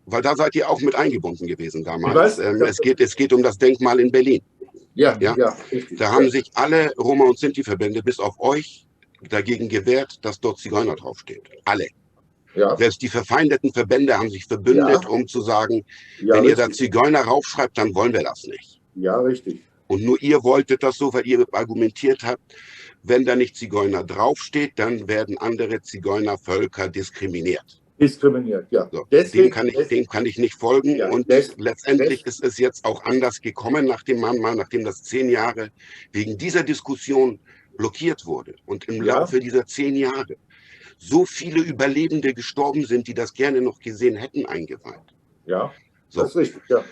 Weil da seid ihr auch mit eingebunden gewesen Ich damals. weiß, Es geht um das Denkmal in Berlin. ja, Ja? ja, richtig. Da haben sich alle Roma- und Sinti-Verbände bis auf euch dagegen gewehrt, dass dort Zigeuner draufsteht. Alle. Ja, Selbst die verfeindeten Verbände haben sich verbündet, ja, um zu sagen, ja, wenn ihr da richtig. Zigeuner raufschreibt, dann wollen wir das nicht. Ja, richtig. Und nur ihr wolltet das so, weil ihr argumentiert habt, wenn da nicht Zigeuner draufsteht, dann werden andere Zigeunervölker diskriminiert. Diskriminiert, ja. So, Deswegen, dem kann ich nicht folgen. ja, Und letztendlich ist es jetzt auch anders gekommen, nachdem das 10 Jahre wegen dieser Diskussion blockiert wurde. Und im ja, Laufe dieser 10 Jahre so viele Überlebende gestorben sind, die das gerne noch gesehen hätten, eingeweiht. ja, So, das ist richtig, ja.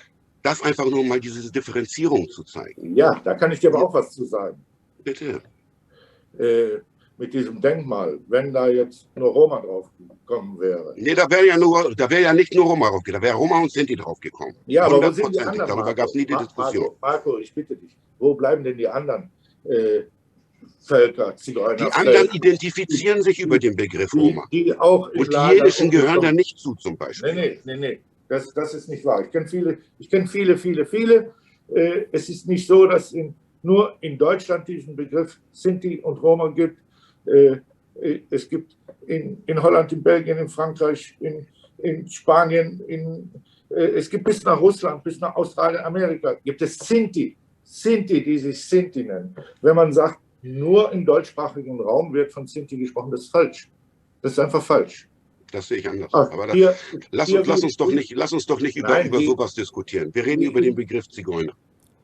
das einfach nur mal diese Differenzierung zu zeigen. Ja, da kann ich dir aber Ja. auch was zu sagen. Bitte. Mit diesem Denkmal, wenn da jetzt nur Roma drauf gekommen wäre. Nee, da wäre ja nicht nur Roma draufgekommen, da wäre Roma und Sinti draufgekommen. Ja, aber wo sind die 100%. anderen, Darüber gab es nie die Diskussion. Marco, ich bitte dich, wo bleiben denn die anderen Völker, Zigeuner? Die anderen identifizieren sich über den Begriff Roma. Die auch in Und die Lager jenischen gehören da umgekommen. nicht zu, zum Beispiel. Nee. Das ist nicht wahr. Ich kenne viele. Es ist nicht so, dass nur in Deutschland diesen Begriff Sinti und Roma gibt. Es gibt in Holland, in Belgien, in Frankreich, in Spanien, es gibt bis nach Russland, bis nach Australien, Amerika, gibt es Sinti, die sich Sinti nennen. Wenn man sagt, nur im deutschsprachigen Raum wird von Sinti gesprochen, das ist falsch. Das ist einfach falsch. Das sehe ich anders. Ach, Aber hier, lass uns doch nicht über sowas diskutieren. Wir reden über den Begriff Zigeuner.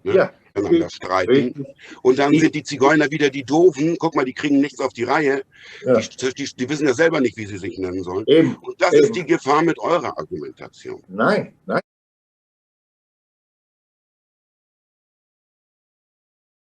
Ne? Ja, Miteinander streiten. richtig. Und dann sind die Zigeuner wieder die Doofen. Guck mal, die kriegen nichts auf die Reihe. Ja. Die wissen ja selber nicht, wie sie sich nennen sollen. Eben, Und das ist die Gefahr mit eurer Argumentation. Nein.